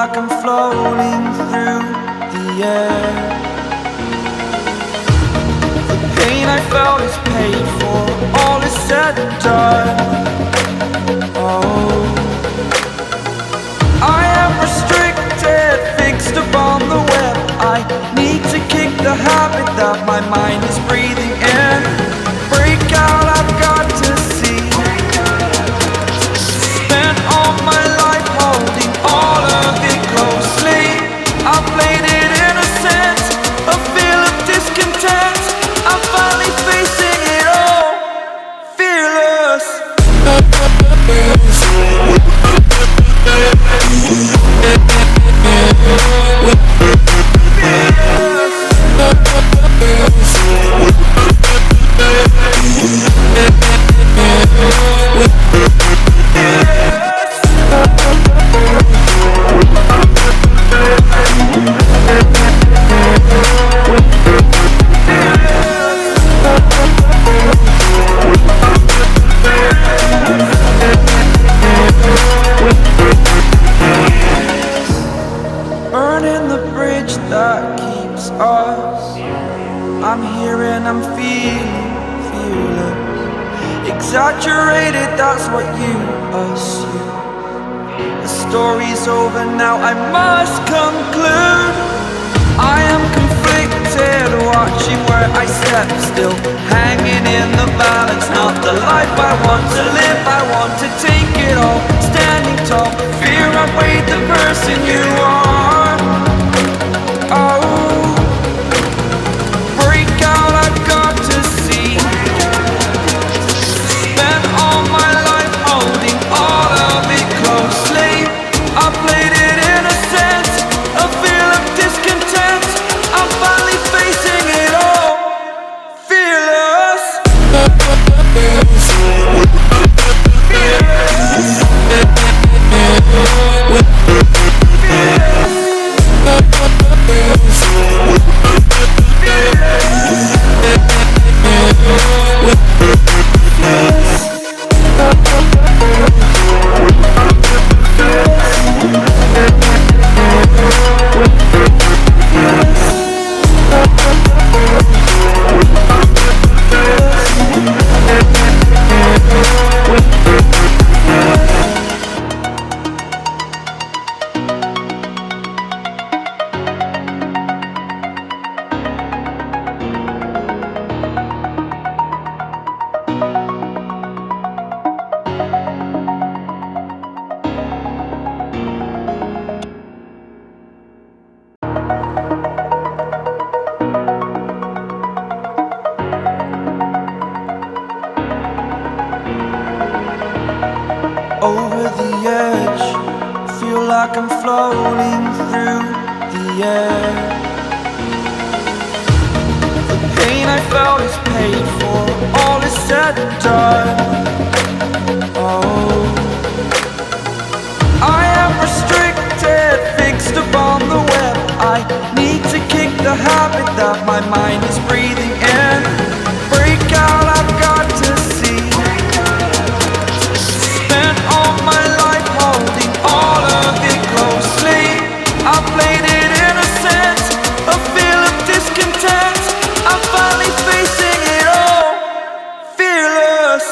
like I'm floating through the air. The pain I felt is paid for, all is said and done. Oh, I am restricted, fixed upon the web. I need to kick the habit that my mind is breathing in. Break out, I've got to see. Spent all my life holding all of it closely. I played it innocent, a feel of discontent. I'm finally facing it all, fearless. Burning the bridge that keeps us. I'm here and I'm feeling fearless. Exaggerated, that's what you assume. The story's over now, I must conclude. I am conflicted, watching where I step still, hanging in the balance. Not the life I want to live, I want to take it all. Standing tall, fear outweighed the person you are. Oh, break out, I've got to see. Spent all my life holding all of it closely. I played it innocent, a feel of discontent. I'm finally facing it all, fearless. Over the edge, feel like I'm floating through the air. The pain I felt is paid for, all is said and done. Oh, I am restricted, fixed upon the web. I need to kick the habit that my mind is breathing in. Break out, I've got to see. Spent all my life holding all of it closely. I played it innocent, a feel of discontent. I'm finally facing it all, fearless.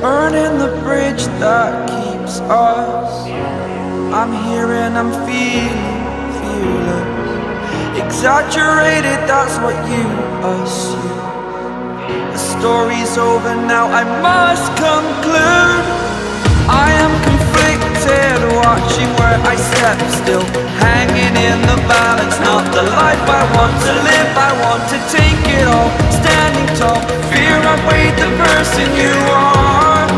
Burning the bridge that keeps us. I'm here and I'm feeling fearless. Exaggerated, that's what you assume. The story's over now, I must conclude. I am conflicted, watching where I step still, hanging in the balance. Not the life I want to live, I want to take it all. Standing tall, fear outweighed the person you are.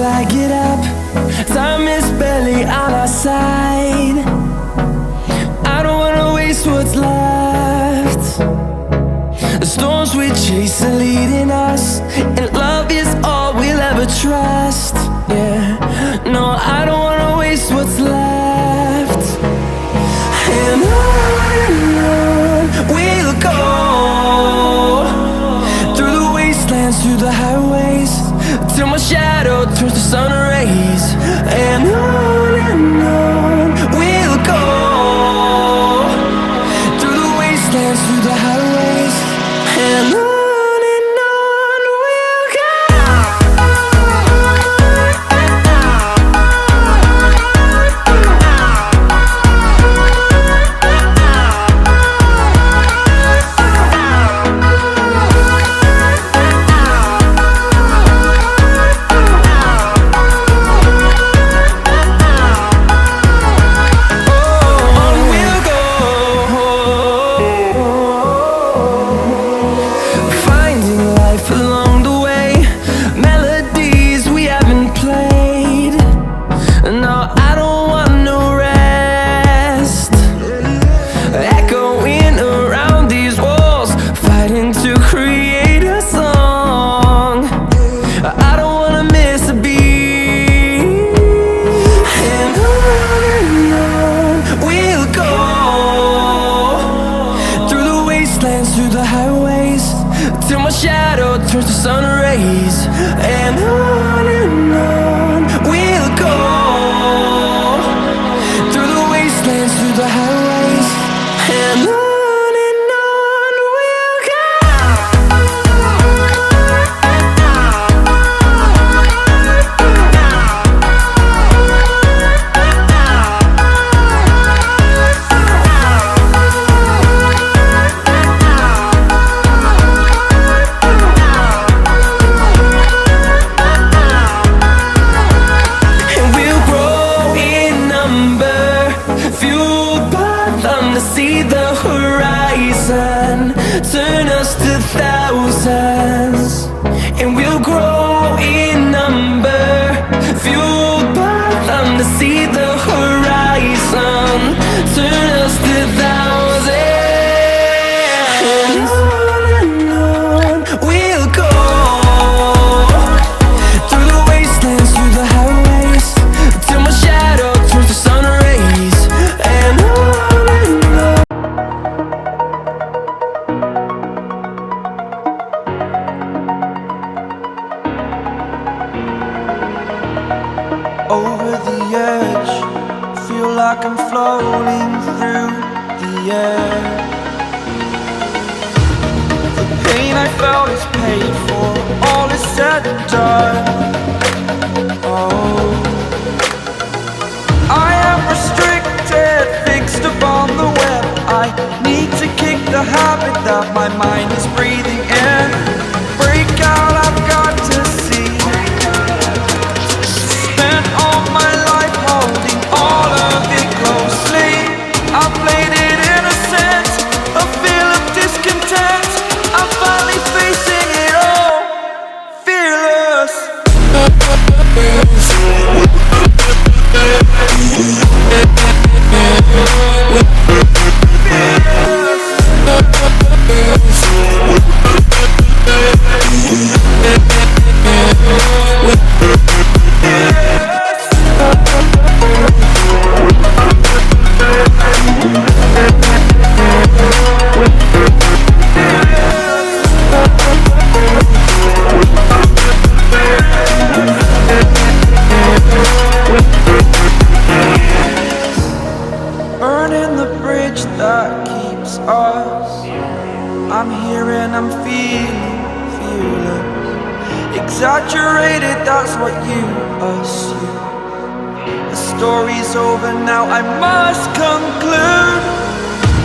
I get up. Time is barely on our side. I don't wanna waste what's left. The storms we chase are leading us, and love is all we'll ever trust. Yeah, no, I don't wanna waste what's left. And on we'll go, through the wastelands, through the highways, till my shadow turns to sun rays. And on we'll go, through the wastelands, through the highways, and on we'll go. Through the highways, till my shadow turns to sun rays. And on we'll go, through the wastelands, through the highways, and on we'll go. See the horizon, turn us to thousands, and we'll grow in number, fueled by them to see the horizon, turn us to thousands, and on we'll go, through the wastelands, through the highways, till my shadow turns to sun rays, and on. Over the edge, feel like I'm floating through the air. The pain I felt is paid for, all is said and done. Oh, I am restricted, fixed upon the web. I need to kick the habit that my mind is breathing in. Break out, I've got to see. Spent all my life holding all of it closely. I played it innocent, a feel of discontent. I'm finally facing it all, fearless. Burning the bridge that keeps us. I'm here and I'm feeling fearless. Exaggerated, that's what you assume. The story's over now, I must conclude.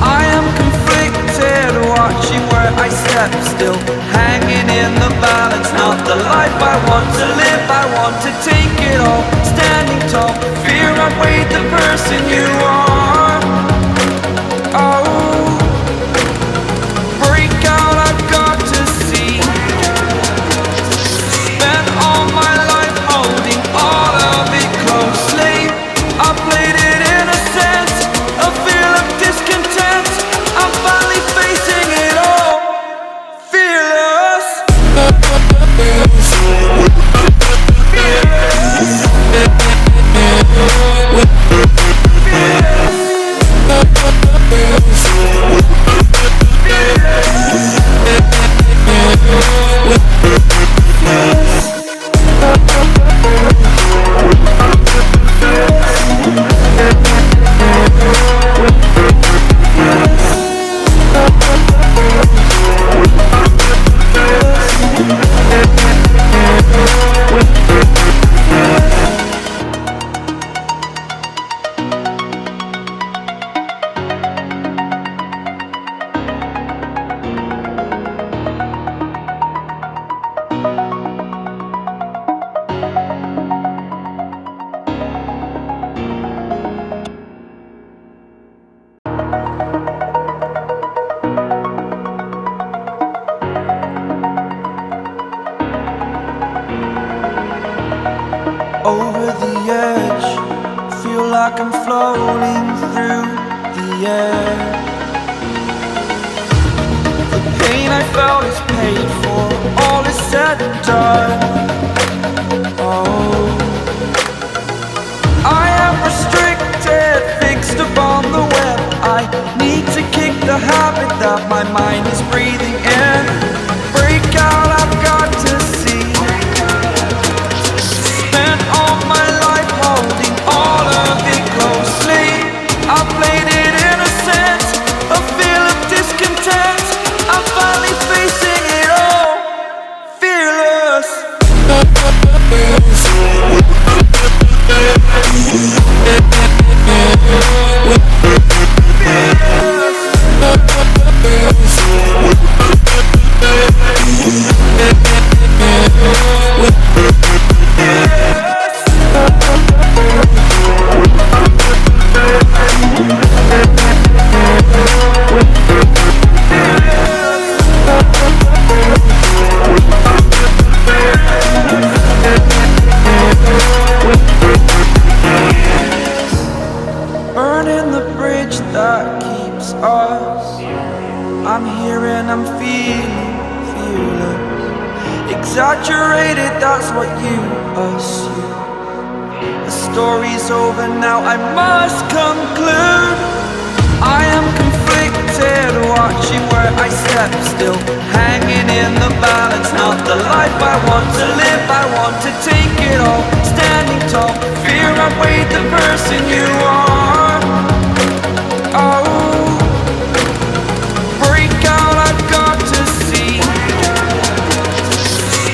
I am conflicted, watching where I step still, hanging in the balance. Not the life I want to live, I want to take it all. Standing tall, fear I've weighed the person you are. Oh, break out, I've got to see. Spent all my life holding like I'm floating through the air. The pain I felt is paid for, all is said and done. Oh, I am restricted, fixed upon the web. I need to kick the habit that my mind is breathing in. Break out, I've got to see. Spent all my life holding all of it closely. I played it innocent, a feel of discontent. I'm finally facing it all, fearless. Burning the bridge that keeps us. I'm here and I'm feeling fearless. Exaggerated, that's what you assume. The story's over now, I must conclude. I am conflicted, watching where I step still, hanging in the balance. Not the life I want to live, I want to take it all. Standing tall, fear I weighed the person you are. Oh, break out, I've got to see.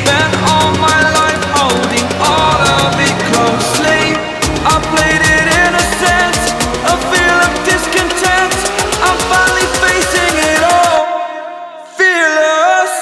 Spent all my life holding all of it closely. I played it innocent, a feel of discontent. I'm finally facing it all, fearless.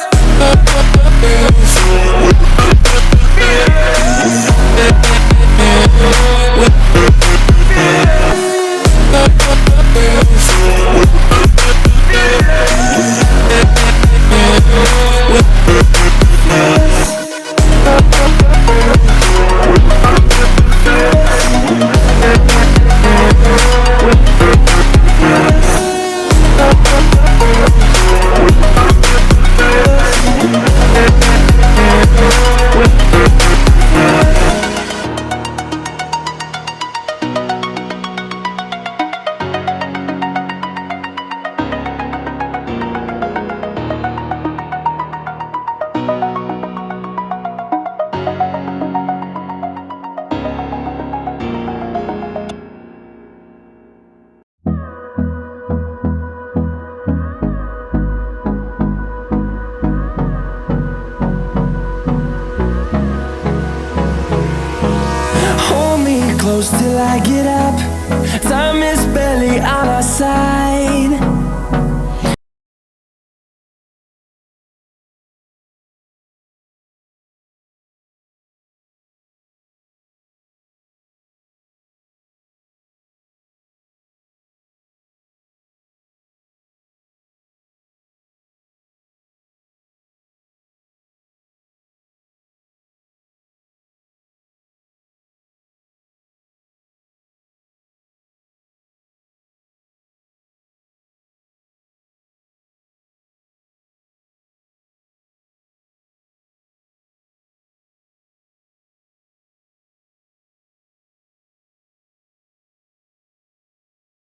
Hold me close till I get up. Time is barely on our side.